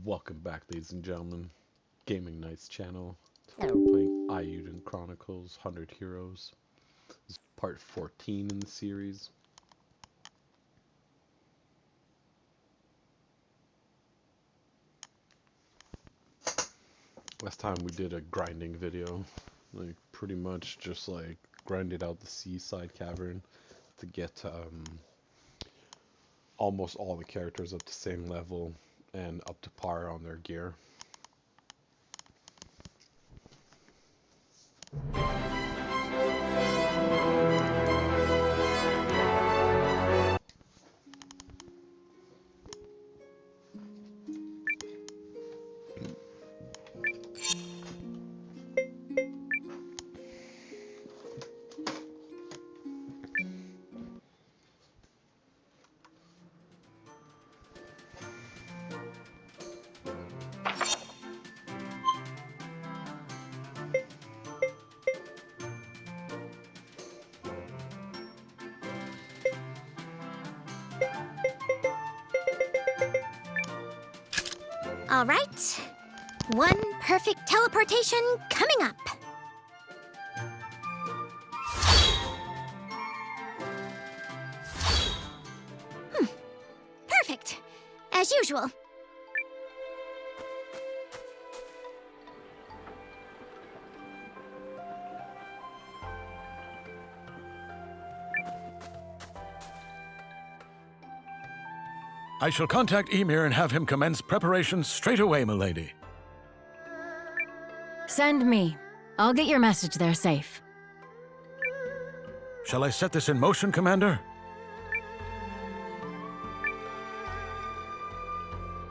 Welcome back, ladies and gentlemen. Gaming Nights channel. Today we're playing Eiyuden Chronicles 100 Heroes. This is part 14 in the series. Last time we did a grinding video. Pretty much just grinded out the seaside cavern to get almost all the characters up to same level and up to par on their gear. All right. One perfect teleportation coming up. Perfect. As usual. I shall contact Emir and have him commence preparations straight away, milady. Send me. I'll get your message there safe. Shall I set this in motion, Commander?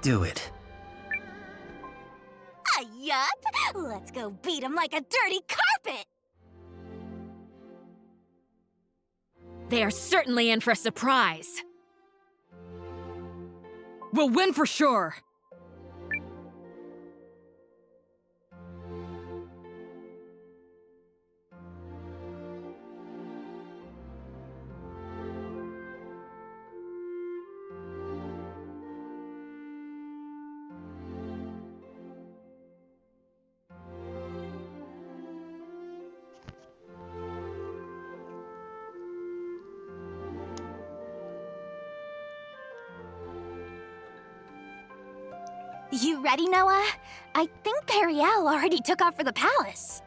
Do it. Yup. Let's go beat him like a dirty carpet. They are certainly in for a surprise. We'll win for sure. You ready, Noah? I think Periel already took off for the palace.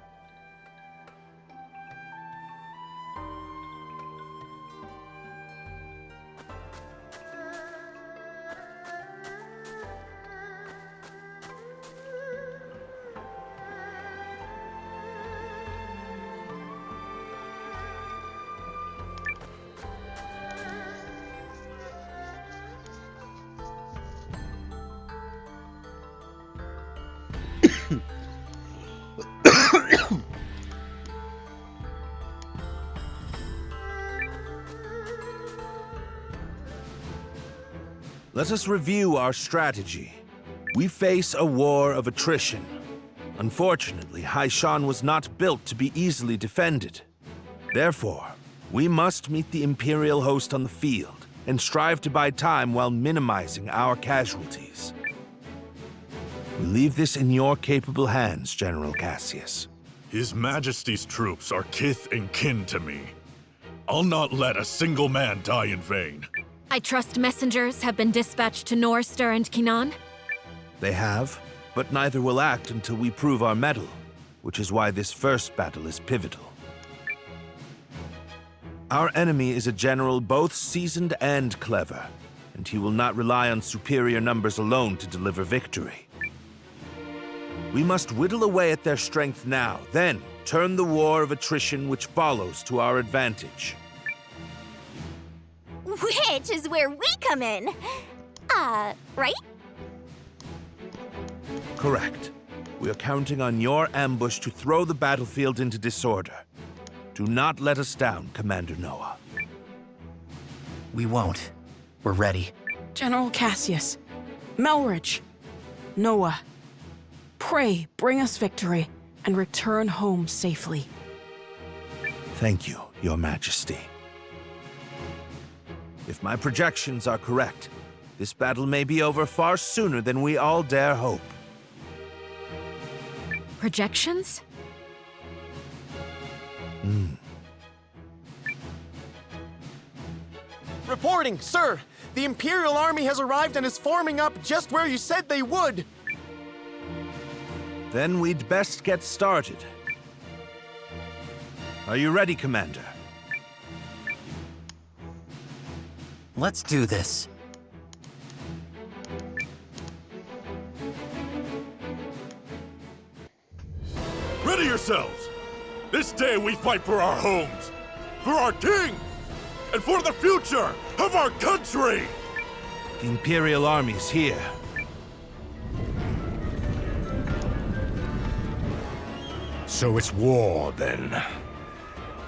Let us review our strategy. We face a war of attrition. Unfortunately, Haishan was not built to be easily defended. Therefore, we must meet the Imperial host on the field and strive to buy time while minimizing our casualties. We leave this in your capable hands, General Cassius. His Majesty's troops are kith and kin to me. I'll not let a single man die in vain. I trust messengers have been dispatched to Norster and Kinan. They have, but neither will act until we prove our mettle, which is why this first battle is pivotal. Our enemy is a general both seasoned and clever, and he will not rely on superior numbers alone to deliver victory. We must whittle away at their strength now, then turn the war of attrition which follows to our advantage. Which is where we come in. Right? Correct. We are counting on your ambush to throw the battlefield into disorder. Do not let us down, Commander Noah. We won't. We're ready. General Cassius, Melridge, Noah, pray bring us victory and return home safely. Thank you, Your Majesty. If my projections are correct, This battle may be over far sooner than we all dare hope. Projections? Reporting, sir! The Imperial Army has arrived and is forming up just where you said they would! Then we'd best get started. Are you ready, Commander? Let's do this. Ready yourselves! This day we fight for our homes, for our king, and for the future of our country! The Imperial Army's here. So it's war, then.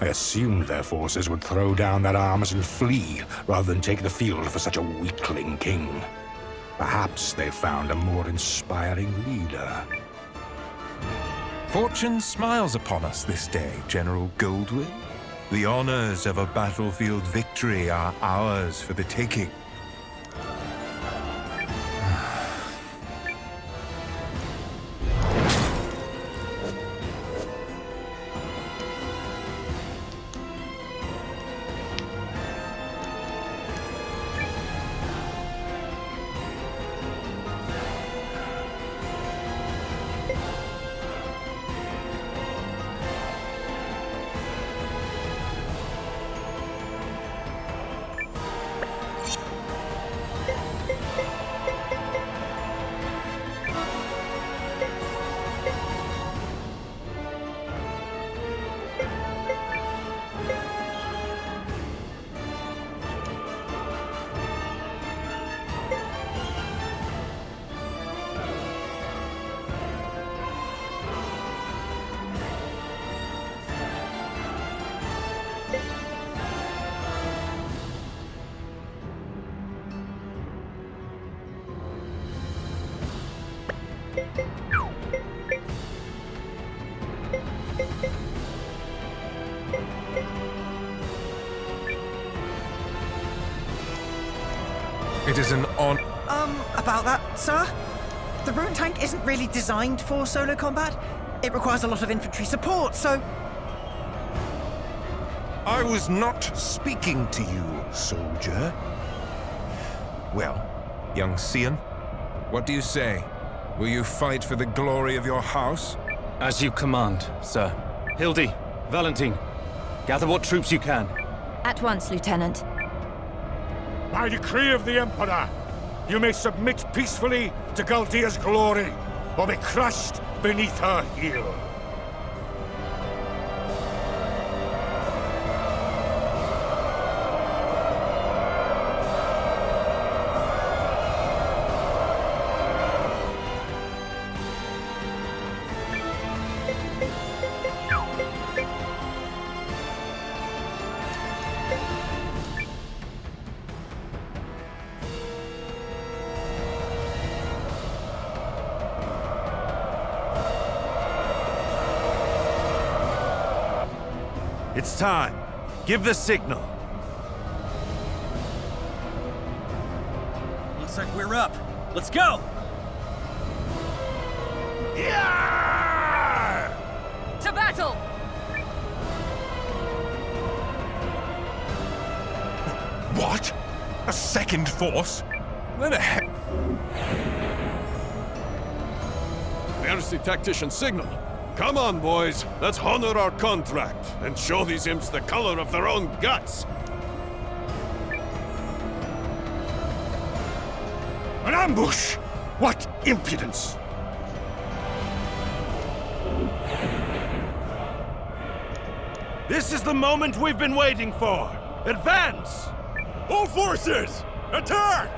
I assumed their forces would throw down their arms and flee, rather than take the field for such a weakling king. Perhaps they found a more inspiring leader. Fortune smiles upon us this day, General Goldwyn. The honors of a battlefield victory are ours for the taking. It is an honor. About that, sir? The rune tank isn't really designed for solo combat. It requires a lot of infantry support, so... I was not speaking to you, soldier. Well, young Seign, what do you say? Will you fight for the glory of your house? As you command, sir. Hildy, Valentine, gather what troops you can. At once, Lieutenant. By decree of the Emperor, you may submit peacefully to Galdia's glory, or be crushed beneath her heel. It's time. Give the signal. Looks like we're up. Let's go! Yeah! To battle! What? A second force? Where the heck? There's the tactician signal. Come on, boys. Let's honor our contract and show these imps the color of their own guts. An ambush! What impudence! This is the moment we've been waiting for. Advance! All forces, attack!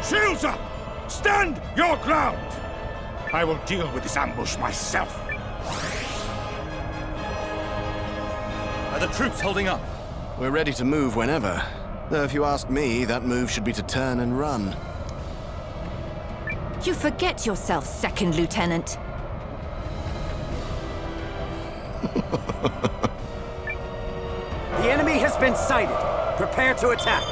Shields up! Stand your ground! I will deal with this ambush myself. Are the troops holding up? We're ready to move whenever. Though if you ask me, that move should be to turn and run. You forget yourself, Second Lieutenant. The enemy has been sighted. Prepare to attack.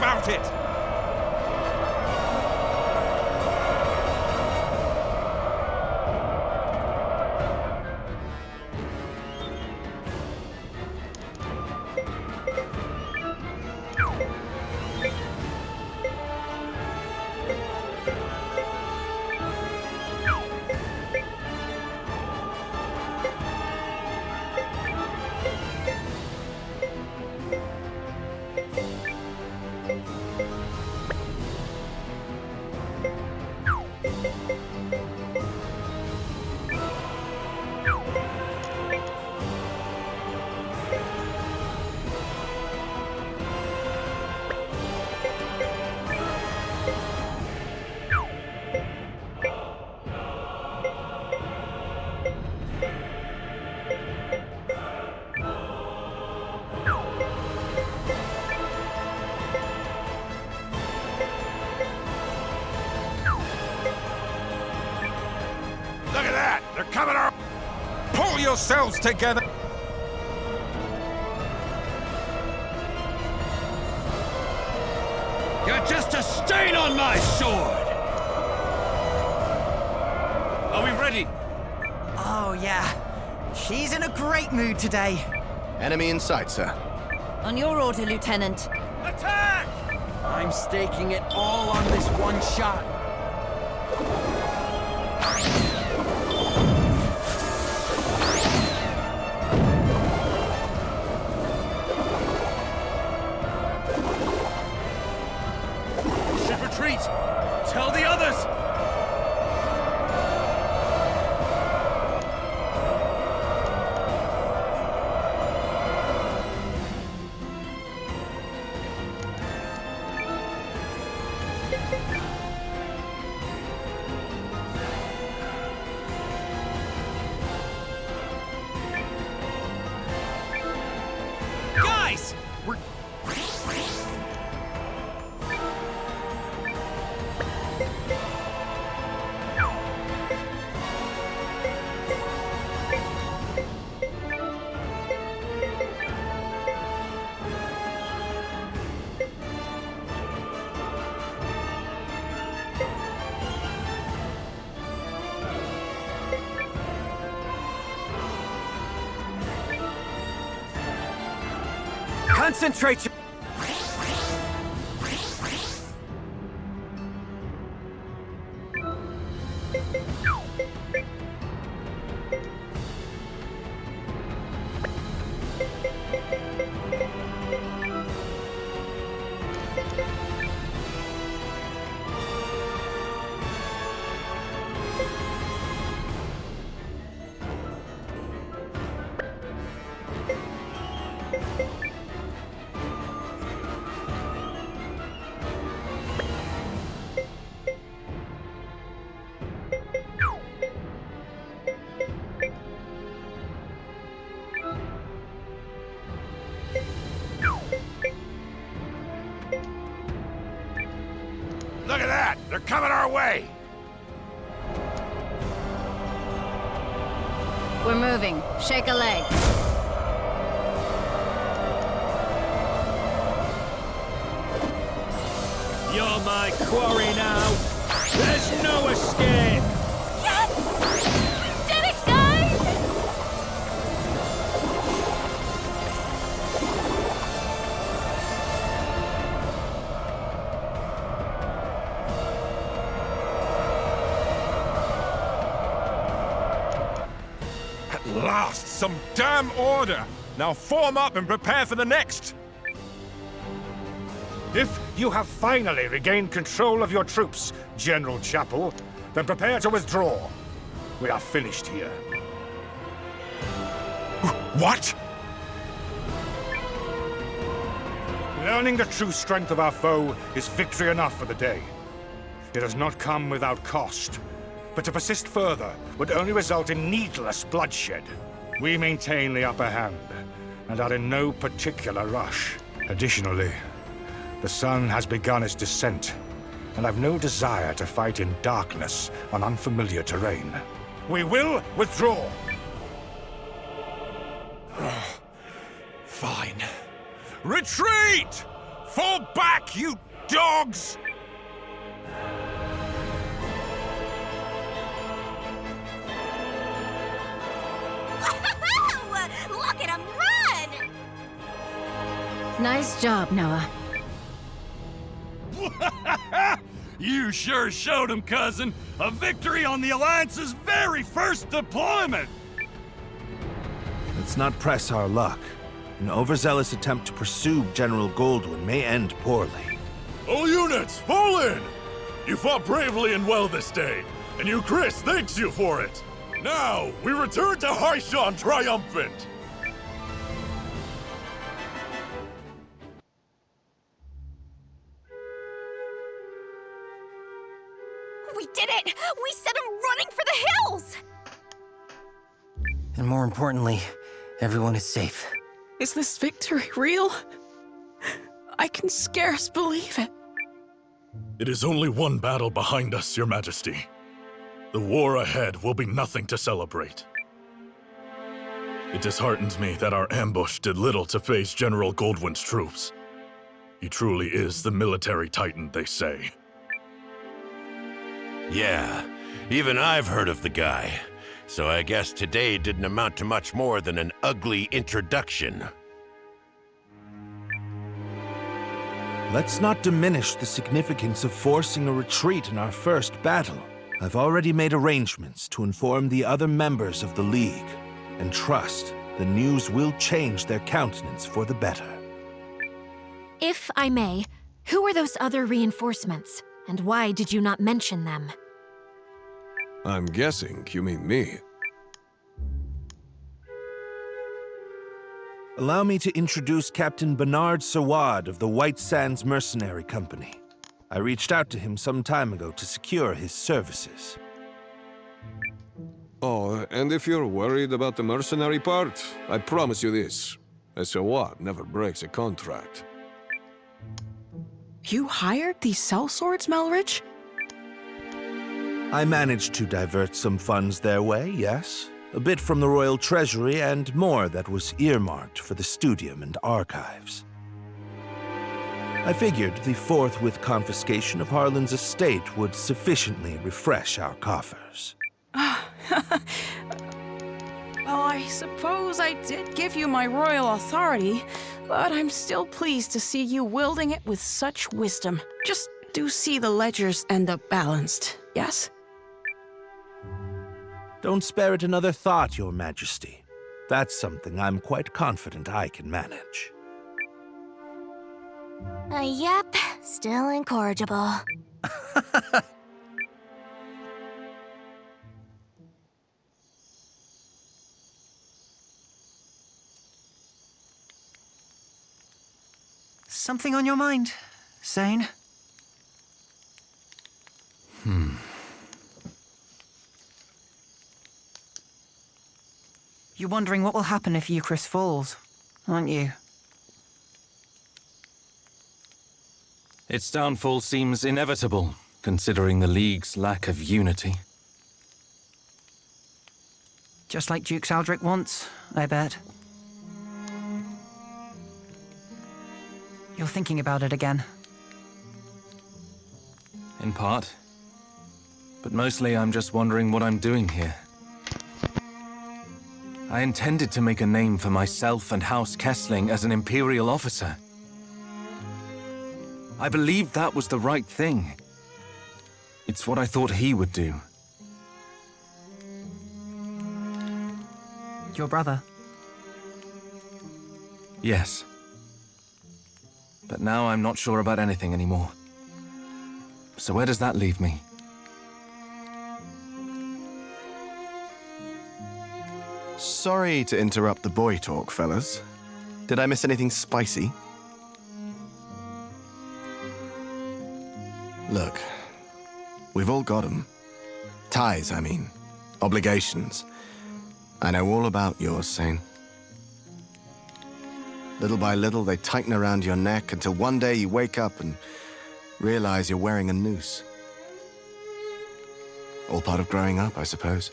about it! Look at that! They're coming up! Pull yourselves together! You're just a stain on my sword! Are we ready? Oh, yeah. She's in a great mood today. Enemy in sight, sir. On your order, Lieutenant. Attack! I'm staking it all on this one shot. Should retreat! Tell the others! Guys! We're... Concentrate your... Look at that! They're coming our way! We're moving. Shake a leg. You're my quarry now! There's no escape! Yes! We did it, guys! At last, some damn order! Now form up and prepare for the next! If you have finally regained control of your troops, General Chapel, then prepare to withdraw. We are finished here. What? Learning the true strength of our foe is victory enough for the day. It has not come without cost, but to persist further would only result in needless bloodshed. We maintain the upper hand, and are in no particular rush. Additionally, the sun has begun its descent, and I've no desire to fight in darkness on unfamiliar terrain. We will withdraw! Fine. Retreat! Fall back, you dogs! Look at him run! Nice job, Noah. You sure showed him, cousin. A victory on the Alliance's very first deployment! Let's not press our luck. An overzealous attempt to pursue General Goldwyn may end poorly. All units, fall in! You fought bravely and well this day, and Euchrisse thanks you for it! Now, we return to Seign triumphant! We did it! We sent him running for the hills! And more importantly, everyone is safe. Is this victory real? I can scarce believe it. It is only one battle behind us, Your Majesty. The war ahead will be nothing to celebrate. It disheartens me that our ambush did little to face General Goldwyn's troops. He truly is the military titan, they say. Yeah, even I've heard of the guy. So I guess today didn't amount to much more than an ugly introduction. Let's not diminish the significance of forcing a retreat in our first battle. I've already made arrangements to inform the other members of the League, and trust the news will change their countenance for the better. If I may, who are those other reinforcements, and why did you not mention them? I'm guessing you mean me. Allow me to introduce Captain Bernard Sawad of the White Sands Mercenary Company. I reached out to him some time ago to secure his services. Oh, and if you're worried about the mercenary part, I promise you this. A Sawad never breaks a contract. You hired these sellswords, Melridge? I managed to divert some funds their way, yes. A bit from the royal treasury and more that was earmarked for the studium and archives. I figured the forthwith confiscation of Harlan's estate would sufficiently refresh our coffers. Well, I suppose I did give you my royal authority, but I'm still pleased to see you wielding it with such wisdom. Just do see the ledgers end up balanced, yes? Don't spare it another thought, Your Majesty. That's something I'm quite confident I can manage. Yep, still incorrigible. Something on your mind, Seign? You're wondering what will happen if Euchrisse falls, aren't you? Its downfall seems inevitable, considering the League's lack of unity. Just like Duke Saldric wants, I bet. You're thinking about it again. In part. But mostly I'm just wondering what I'm doing here. I intended to make a name for myself and House Kessling as an Imperial officer. I believed that was the right thing. It's what I thought he would do. Your brother? Yes. But now I'm not sure about anything anymore. So where does that leave me? Sorry to interrupt the boy talk, fellas. Did I miss anything spicy? Look, we've all got 'em. Ties, I mean. Obligations. I know all about yours, Seign. Little by little, they tighten around your neck until one day you wake up and realize you're wearing a noose. All part of growing up, I suppose.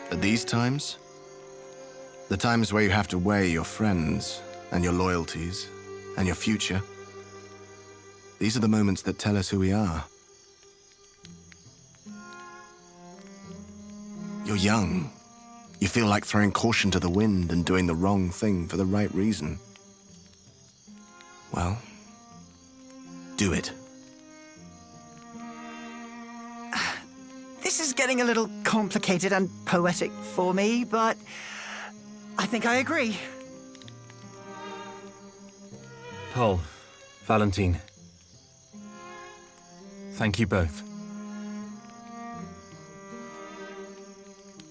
At these times, The times where you have to weigh your friends, and your loyalties, and your future. These are the moments that tell us who we are. You're young. You feel like throwing caution to the wind and doing the wrong thing for the right reason. Well, do it. This is getting a little complicated and poetic for me, but I think I agree. Paul, Valentine. Thank you both.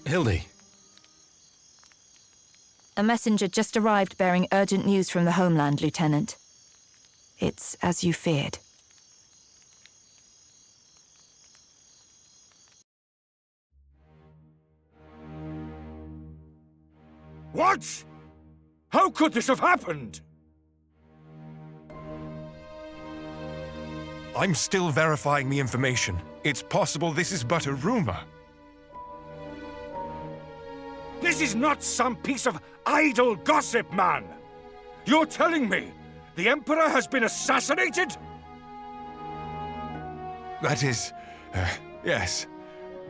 Hildy. A messenger just arrived bearing urgent news from the homeland, Lieutenant. It's as you feared. What? How could this have happened? I'm still verifying the information. It's possible this is but a rumor. This is not some piece of idle gossip, man! You're telling me the Emperor has been assassinated? That is... yes.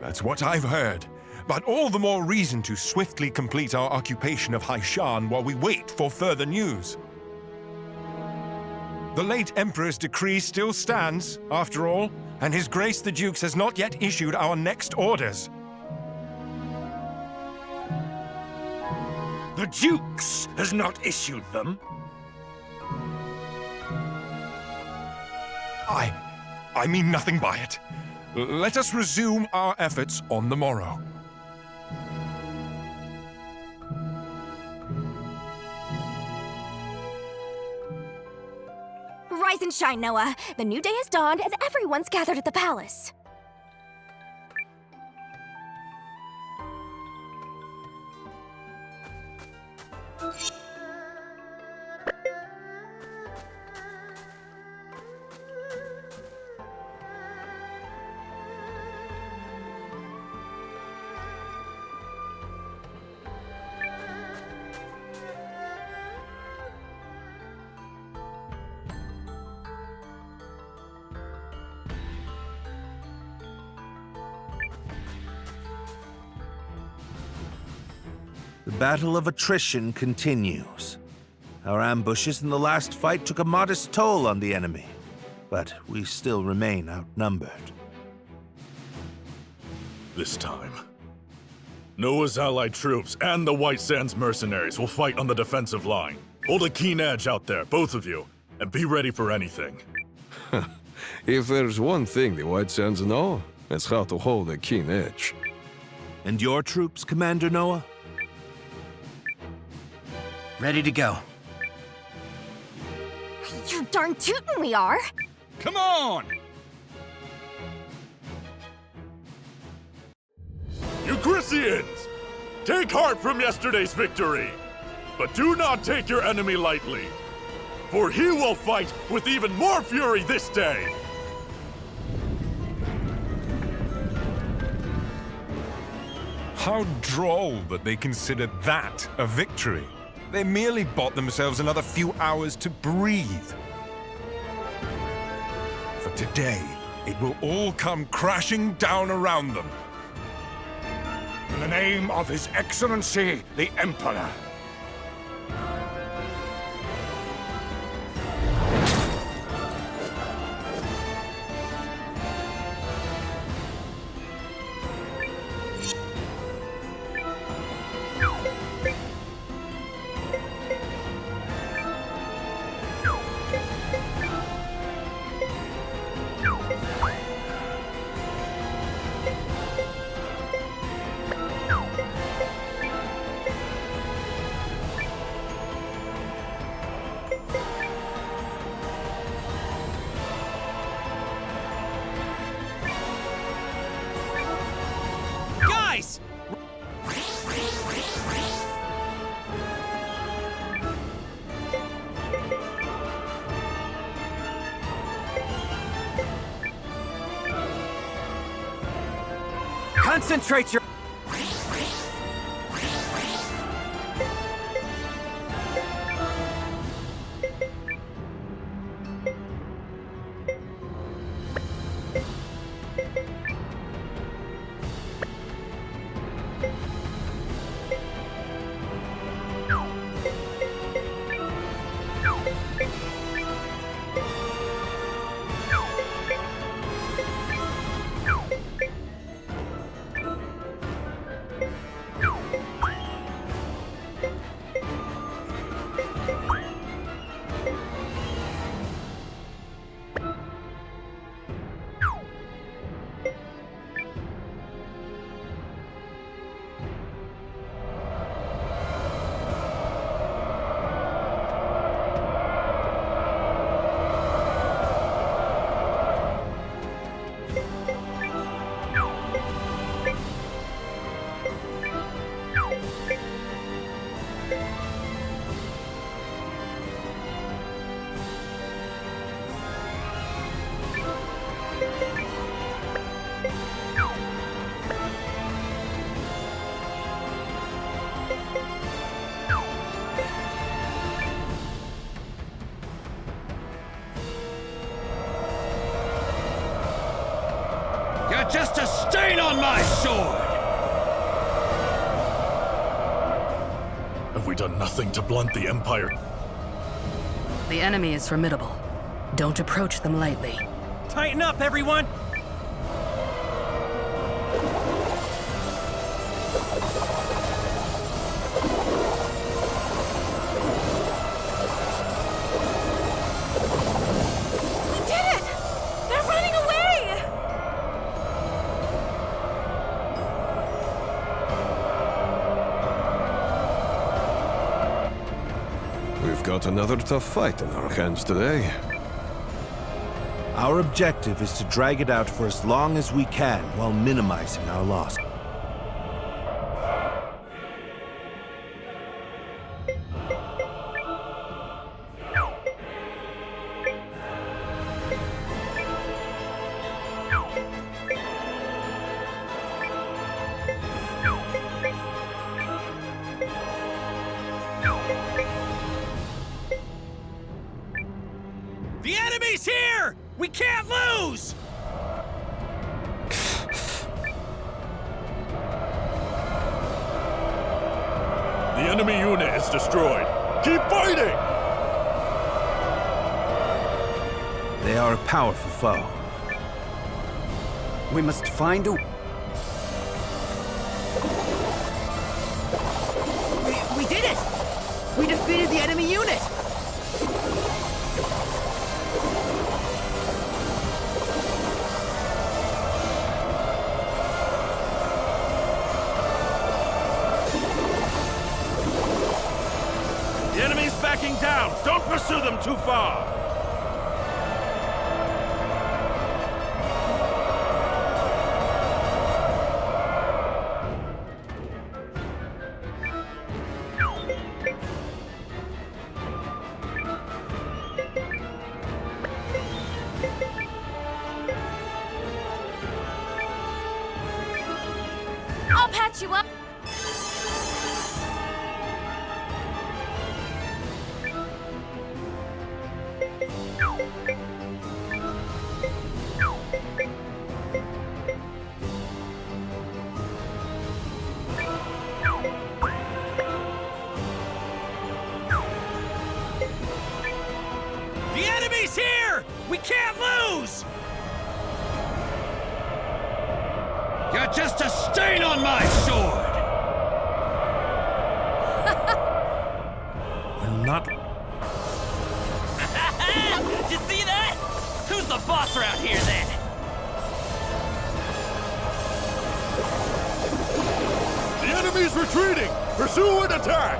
That's what I've heard. But all the more reason to swiftly complete our occupation of Haishan while we wait for further news. The late Emperor's decree still stands, after all, and His Grace the Dukes has not yet issued our next orders. The Dukes has not issued them? I mean nothing by it. Let us resume our efforts on the morrow. Rise and shine, Noah. The new day has dawned and everyone's gathered at the palace. The battle of attrition continues. Our ambushes in the last fight took a modest toll on the enemy, but we still remain outnumbered. This time, Noah's allied troops and the White Sands mercenaries will fight on the defensive line. Hold a keen edge out there, both of you, and be ready for anything. If there's one thing the White Sands know, it's how to hold a keen edge. And your troops, Commander Noah? Ready to go. You're darn tootin' we are. Come on! Euchrissians! Take heart from yesterday's victory, but do not take your enemy lightly, for he will fight with even more fury this day! How droll that they consider that a victory. They merely bought themselves another few hours to breathe. For today, it will all come crashing down around them. In the name of His Excellency, the Emperor. Concentrate your... You're just a stain on my sword! Have we done nothing to blunt the Empire? The enemy is formidable. Don't approach them lightly. Tighten up, everyone! We did it! They're running away! We've got another tough fight in our hands today. Our objective is to drag it out for as long as we can while minimizing our loss. The enemy's here! We can't lose! The enemy unit is destroyed. Keep fighting! They are a powerful foe. We must find a... We did it! We defeated the enemy unit! The enemy's backing down! Don't pursue them too far! I'll patch you up. The enemy's here! We can't lose! You're just a stain on my sword! Will not... Did you see that? Who's the boss around here, then? The enemy's retreating! Pursue and attack!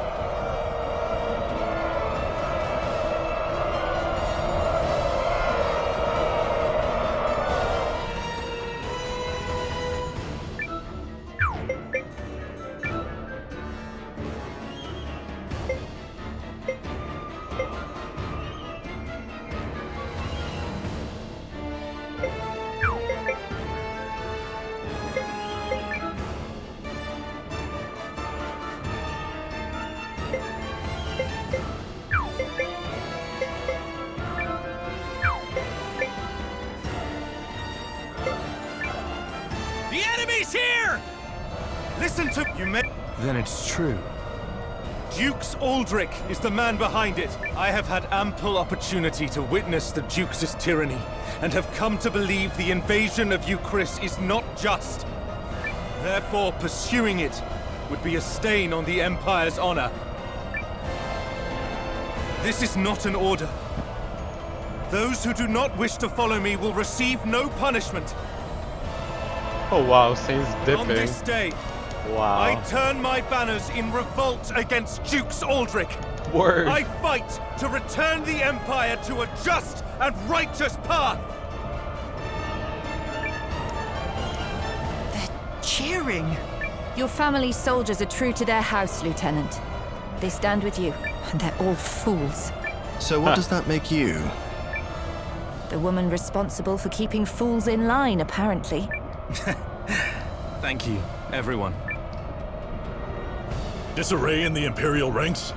The enemy's here! Listen to... You may... Then it's true. Dukes Aldrich is the man behind it. I have had ample opportunity to witness the Duke's tyranny, and have come to believe the invasion of Euchrisse is not just. Therefore, pursuing it would be a stain on the Empire's honor. This is not an order. Those who do not wish to follow me will receive no punishment. Oh wow, Seign's dipping. On this day, Wow. I turn my banners in revolt against Dukes Aldrich. Word. I fight to return the Empire to a just and righteous path. They're cheering. Your family's soldiers are true to their house, Lieutenant. They stand with you, and they're all fools. So what does that make you? The woman responsible for keeping fools in line, apparently. Thank you, everyone. Disarray in the Imperial ranks?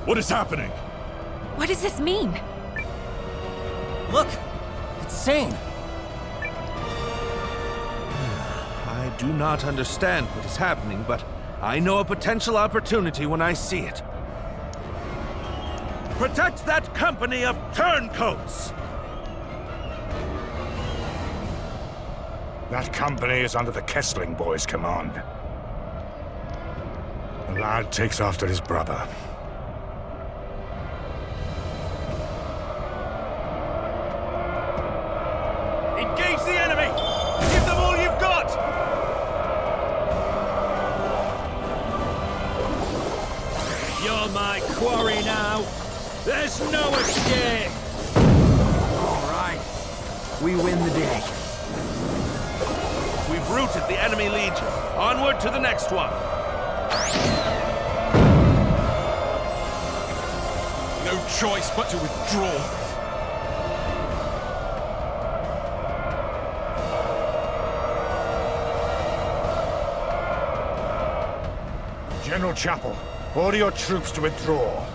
What is happening? What does this mean? Look! It's Seign! do not understand what is happening, but I know a potential opportunity when I see it. Protect that company of turncoats! That company is under the Kessling boys' command. The lad takes after his brother. Engage the enemy! Give them all you've got! You're my quarry now. There's no escape! All right. We win the day. We've routed the enemy legion. Onward to the next one. No choice but to withdraw. General Chapel, order your troops to withdraw.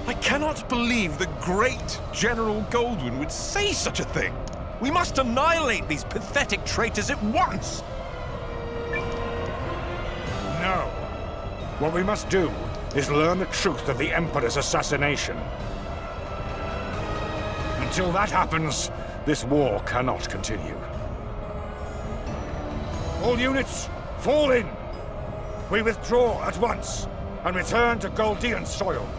I cannot believe the great General Goldwyn would say such a thing. We must annihilate these pathetic traitors at once! No. What we must do is learn the truth of the Emperor's assassination. Until that happens, this war cannot continue. All units, fall in! We withdraw at once and return to Goldean soil.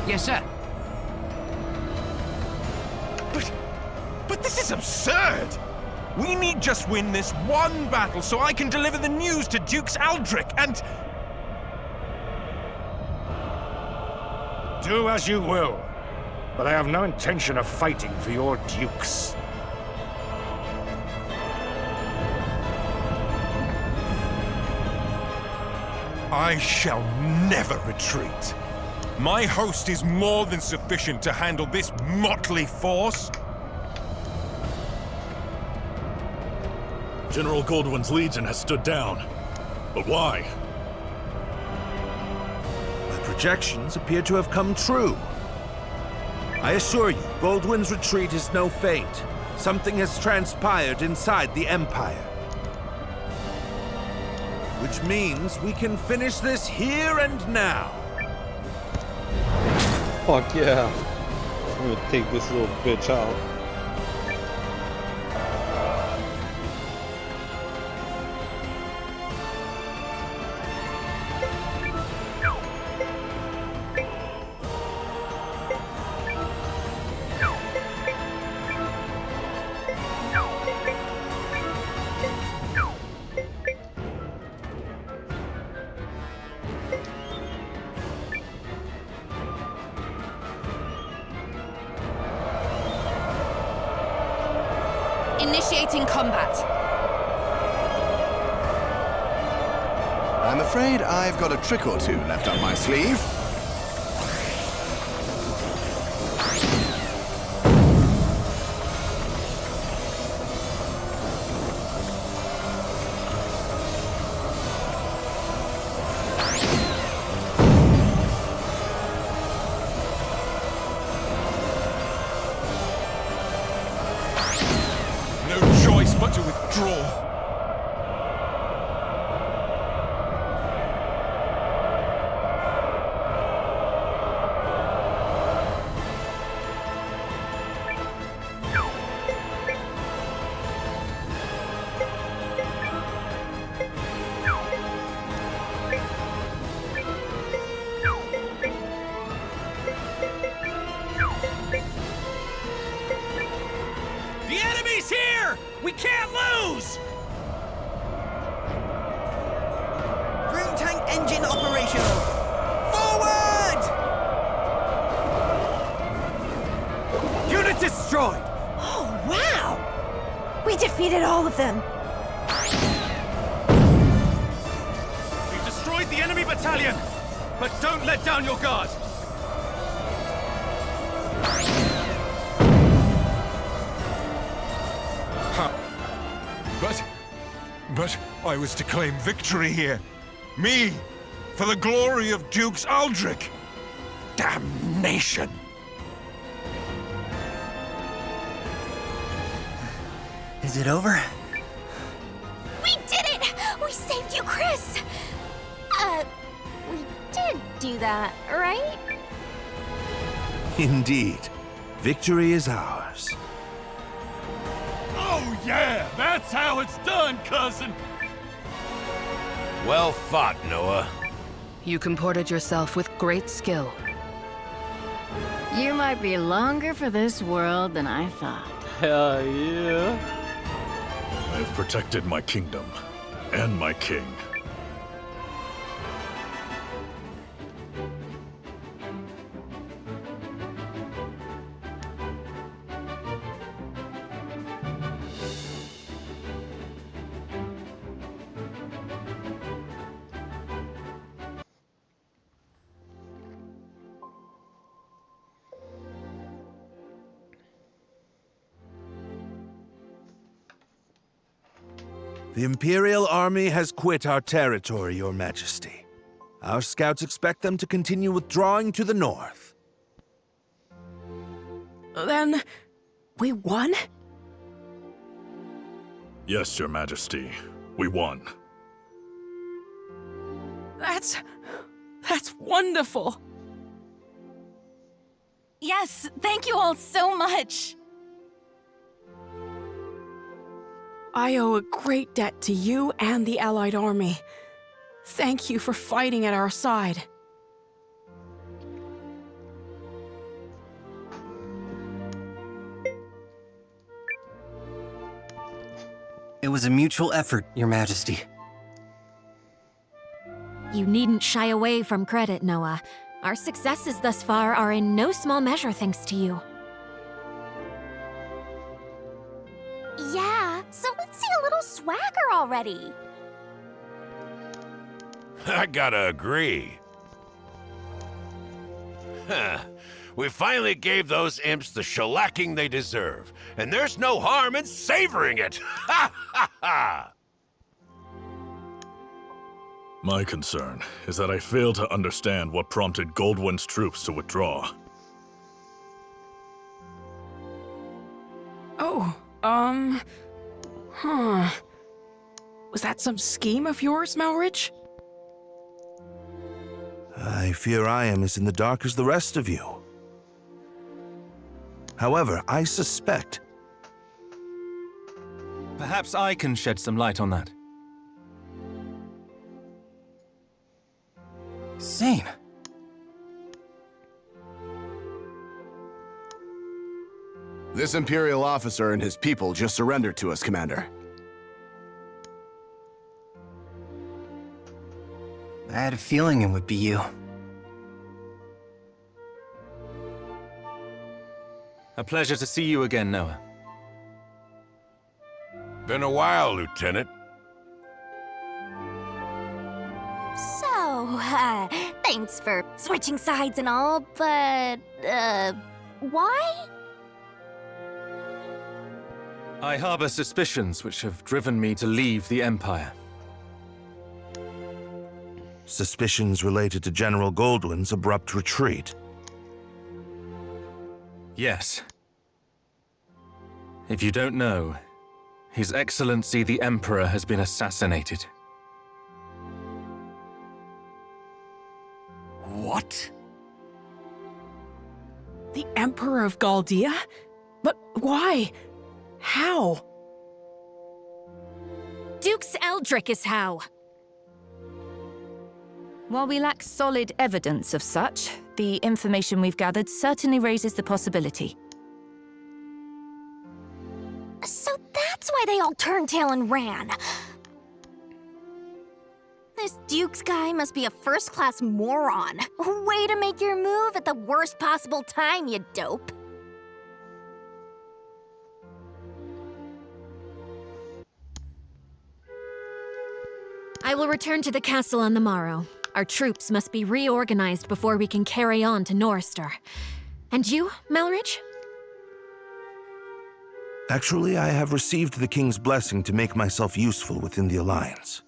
Yes, sir. But this is absurd! We need just win this one battle so I can deliver the news to Dukes Aldrich and... Do as you will, but I have no intention of fighting for your dukes. I shall never retreat. My host is more than sufficient to handle this motley force. General Goldwyn's legion has stood down. But why? My projections appear to have come true. I assure you, Goldwyn's retreat is no feint. Something has transpired inside the Empire. Which means we can finish this here and now. Fuck yeah. I'm gonna take this little bitch out. Initiating combat. I'm afraid I've got a trick or two left up my sleeve. But to withdraw. The enemy's here! We can't lose! Rune tank engine operational! Forward! Unit destroyed! Oh, wow! We defeated all of them. We've destroyed the enemy battalion, but don't let down your guard. But I was to claim victory here. Me, for the glory of Dukes Aldrich. Damnation! Is it over? We did it! We saved Euchrisse! We did do that, right? Indeed. Victory is ours. Oh yeah, that's how it's done, cousin! Well fought, Noah. You comported yourself with great skill. You might be longer for this world than I thought. Hell yeah. I have protected my kingdom and my king. The Imperial Army has quit our territory, Your Majesty. Our scouts expect them to continue withdrawing to the north. Then, we won? Yes, Your Majesty. We won. That's wonderful. Yes, thank you all so much. I owe a great debt to you and the Allied army. Thank you for fighting at our side. It was a mutual effort, Your Majesty. You needn't shy away from credit, Noah. Our successes thus far are in no small measure thanks to you. Yeah, so let's see a little swagger already. I gotta agree. Huh. We finally gave those imps the shellacking they deserve, and there's no harm in savoring it! Ha ha ha! My concern is that I fail to understand what prompted Goldwyn's troops to withdraw. Oh, was that some scheme of yours, Malrich? I fear I am as in the dark as the rest of you. However, I suspect... Perhaps I can shed some light on that. Seign. This Imperial officer and his people just surrendered to us, Commander. I had a feeling it would be you. A pleasure to see you again, Noah. Been a while, Lieutenant. So, thanks for switching sides and all, but, why? I harbor suspicions which have driven me to leave the Empire. Suspicions related to General Goldwyn's abrupt retreat. Yes. If you don't know, His Excellency the Emperor has been assassinated. What? The Emperor of Galdea? But why? How? Dukes Eldrick is how. While we lack solid evidence of such, the information we've gathered certainly raises the possibility. So that's why they all turned tail and ran. This Dukes guy must be a first-class moron. Way to make your move at the worst possible time, you dope. I will return to the castle on the morrow. Our troops must be reorganized before we can carry on to Norrister. And you, Malrich? Actually, I have received the King's blessing to make myself useful within the Alliance.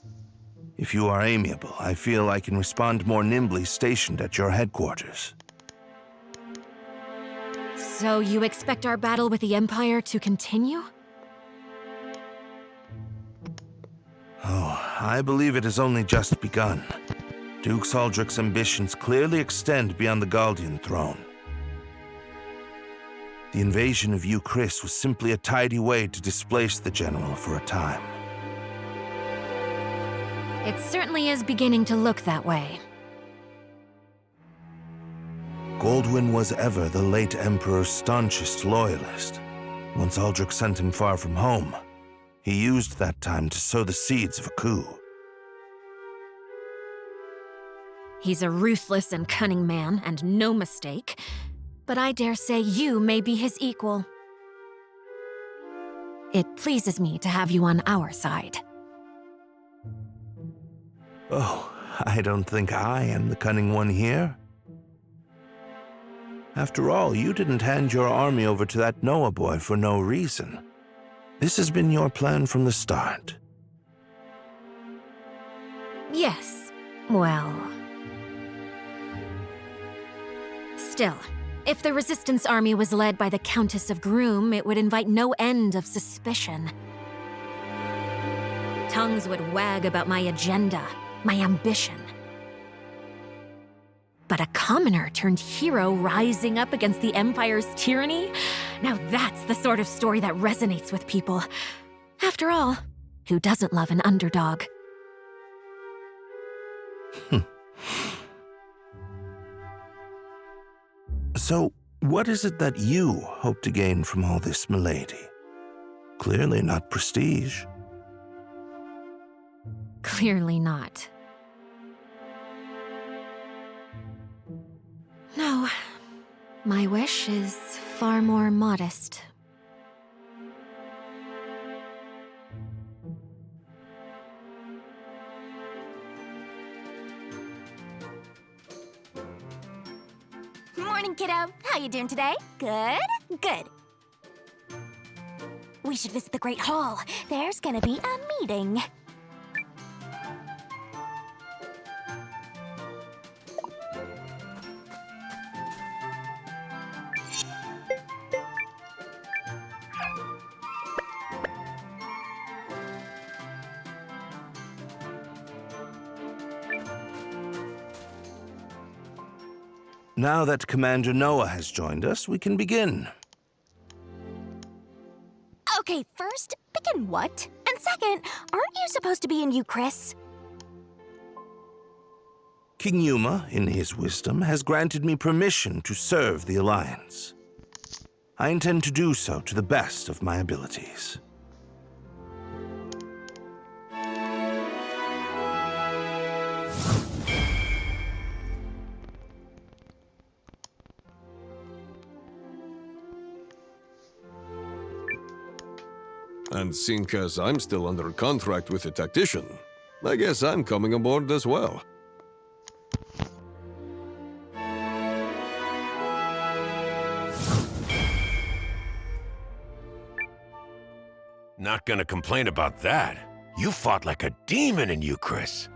If you are amiable, I feel I can respond more nimbly stationed at your headquarters. So you expect our battle with the Empire to continue? I believe it has only just begun. Duke Aldrich's ambitions clearly extend beyond the Galdian throne. The invasion of Euchrisse was simply a tidy way to displace the general for a time. It certainly is beginning to look that way. Goldwyn was ever the late Emperor's staunchest loyalist. Once Aldrich sent him far from home, he used that time to sow the seeds of a coup. He's a ruthless and cunning man, and no mistake. But I dare say you may be his equal. It pleases me to have you on our side. Oh, I don't think I am the cunning one here. After all, you didn't hand your army over to that Noah boy for no reason. This has been your plan from the start. Yes, well... Still, if the Resistance army was led by the Countess of Groom, it would invite no end of suspicion. Tongues would wag about my agenda, my ambition. But a commoner turned hero rising up against the Empire's tyranny? Now that's the sort of story that resonates with people. After all, who doesn't love an underdog? So, what is it that you hope to gain from all this, milady? Clearly not prestige. Clearly not. No, my wish is far more modest. Morning, kiddo. How you doing today? Good? Good. We should visit the Great Hall. There's gonna be a meeting. Now that Commander Noah has joined us, we can begin. Okay, first, begin what? And second, aren't you supposed to be in Euchrisse? King Yuma, in his wisdom, has granted me permission to serve the Alliance. I intend to do so to the best of my abilities. And seeing as I'm still under contract with a tactician, I guess I'm coming aboard as well. Not gonna complain about that. You fought like a demon in Euchrisse.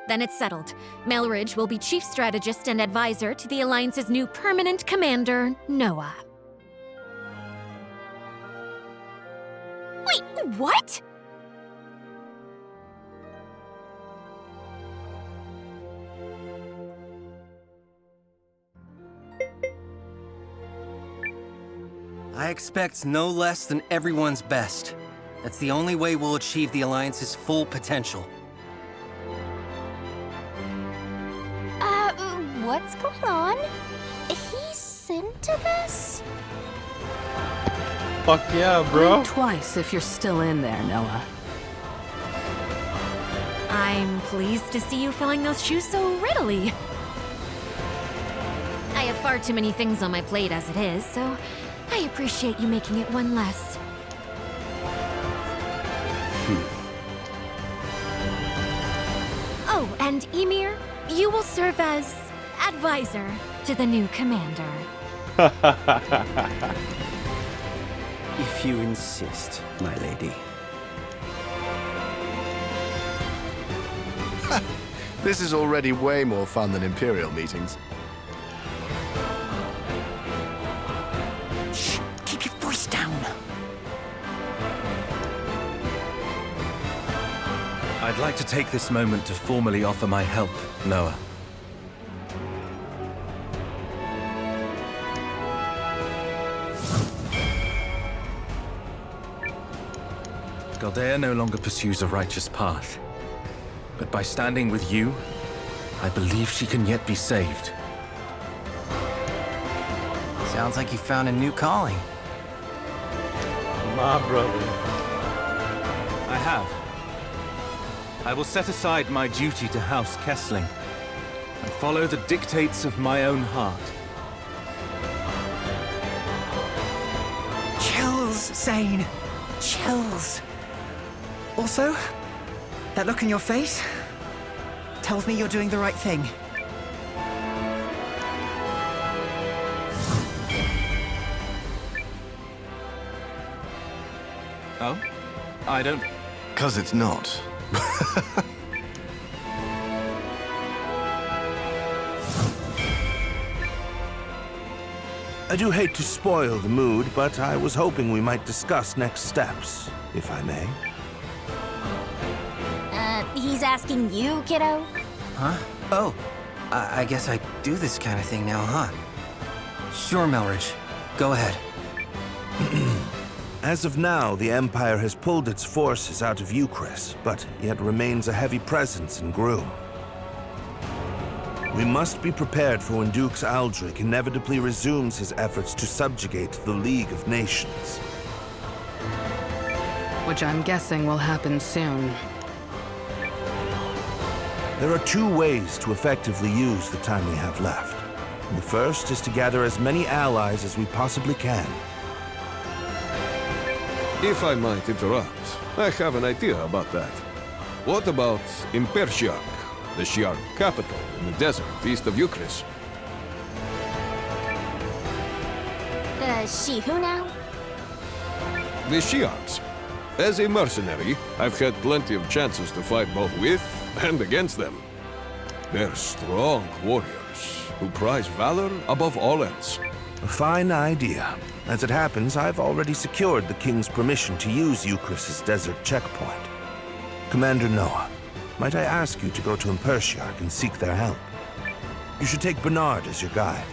Then it's settled. Melridge will be chief strategist and advisor to the Alliance's new permanent commander, Noah. Wait, what? I expect no less than everyone's best. That's the only way we'll achieve the Alliance's full potential. What's going on? He's into this? Fuck yeah, bro. Blink twice if you're still in there, Noah. I'm pleased to see you filling those shoes so readily. I have far too many things on my plate as it is, so I appreciate you making it one less. Oh, and Ymir, you will serve as advisor to the new commander. If you insist, my lady. This is already way more fun than Imperial meetings. Shh! Keep your voice down. I'd like to take this moment to formally offer my help, Noah. Galdea no longer pursues a righteous path. But by standing with you, I believe she can yet be saved. Sounds like you found a new calling. My brother. I have. I will set aside my duty to House Kessling and follow the dictates of my own heart. Chills, Seign. Chills. Also, that look in your face tells me you're doing the right thing. Oh? I don't... 'Cause it's not. I do hate to spoil the mood, but I was hoping we might discuss next steps, if I may. He's asking you, kiddo? Huh? Oh, I guess I do this kind of thing now, huh? Sure, Melridge. Go ahead. As of now, the Empire has pulled its forces out of Euchrisse, but yet remains a heavy presence in Groom. We must be prepared for when Dux Aldrich inevitably resumes his efforts to subjugate the League of Nations. Which I'm guessing will happen soon. There are two ways to effectively use the time we have left. The first is to gather as many allies as we possibly can. If I might interrupt, I have an idea about that. What about Impershiak, the Shi'ar capital in the desert east of Euchrisse? She who now? The Shi'ars. As a mercenary, I've had plenty of chances to fight both with and against them. They're strong warriors who prize valor above all else. A fine idea. As it happens, I've already secured the King's permission to use Euchrisse's desert checkpoint. Commander Noah, might I ask you to go to Impershiak and seek their help? You should take Bernard as your guide.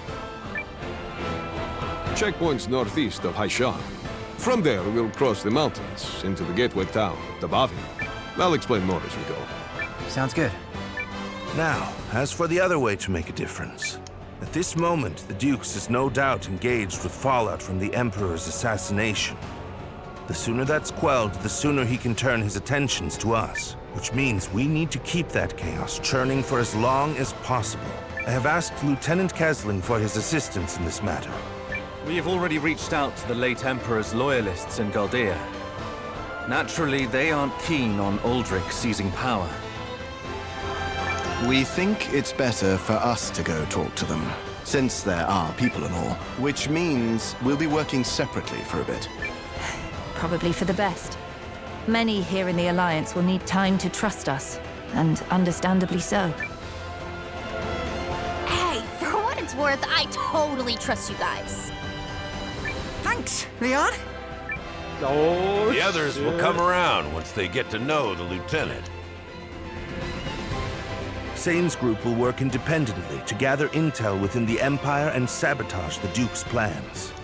Checkpoint's northeast of Haishan. From there, we'll cross the mountains into the gateway town, Tabavi. I'll explain more as we go. Sounds good. Now, as for the other way to make a difference. At this moment, the Dukes is no doubt engaged with fallout from the Emperor's assassination. The sooner that's quelled, the sooner he can turn his attentions to us. Which means we need to keep that chaos churning for as long as possible. I have asked Lieutenant Kesling for his assistance in this matter. We have already reached out to the late Emperor's loyalists in Galdea. Naturally, they aren't keen on Aldrich seizing power. We think it's better for us to go talk to them, since there are people and all. Which means we'll be working separately for a bit. Probably for the best. Many here in the Alliance will need time to trust us, and understandably so. Hey, for what it's worth, I totally trust you guys. Thanks, Leon. Oh, the others will come around once they get to know the lieutenant. Seign's group will work independently to gather intel within the Empire and sabotage the Duke's plans.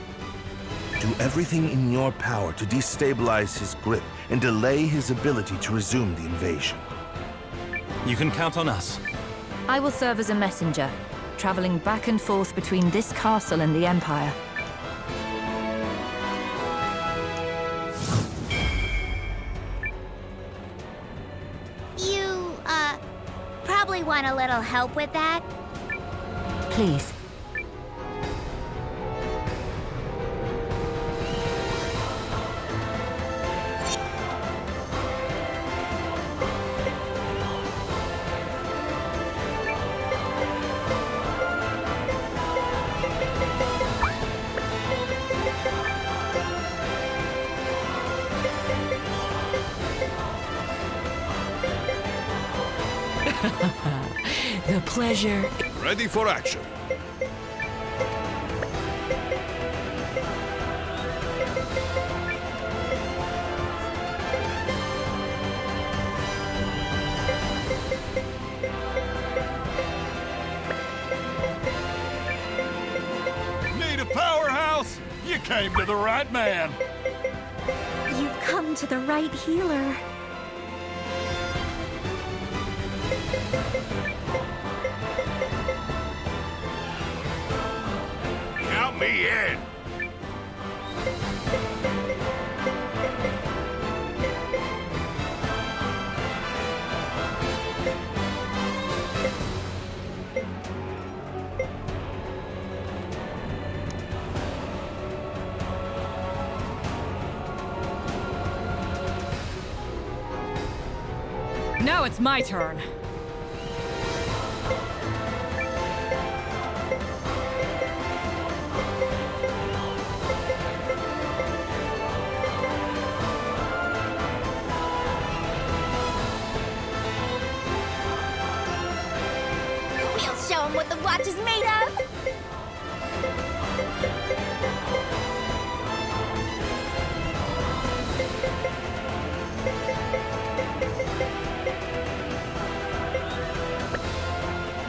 Do everything in your power to destabilize his grip and delay his ability to resume the invasion. You can count on us. I will serve as a messenger, traveling back and forth between this castle and the Empire. You, probably want a little help with that? Please. The pleasure. Ready for action. You came to the right man. You've come to the right healer. Count me in. Now it's my turn. We'll show him what the watch is made of.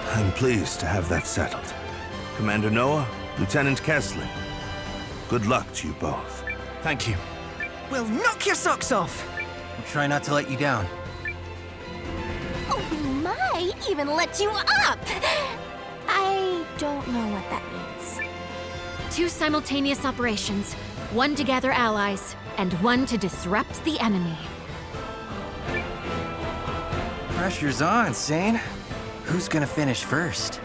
I'm pleased to have that settled. Commander Noah, Lieutenant Kessler, good luck to you both. Thank you. We'll knock your socks off! We'll try not to let you down. Oh, we might even let you up. I don't know what that means. 2 simultaneous operations. 1 to gather allies, and 1 to disrupt the enemy. Pressure's on, Seign. Who's gonna finish first?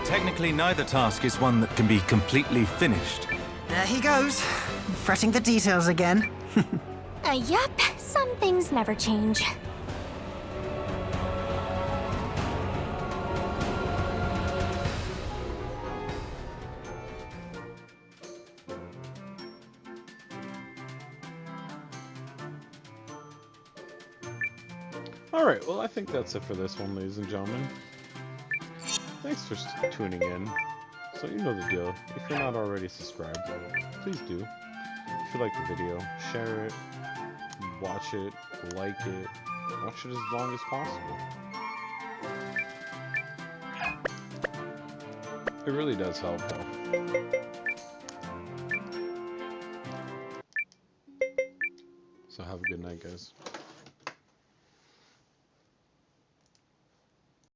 Technically, neither task is one that can be completely finished. There he goes, fretting the details again. Yup, some things never change. Alright, well I think that's it for this one, ladies and gentlemen. Thanks for tuning in. So you know the deal. If you're not already subscribed, please do. If you like the video, share it, watch it, like it, watch it as long as possible. It really does help though. So have a good night, guys.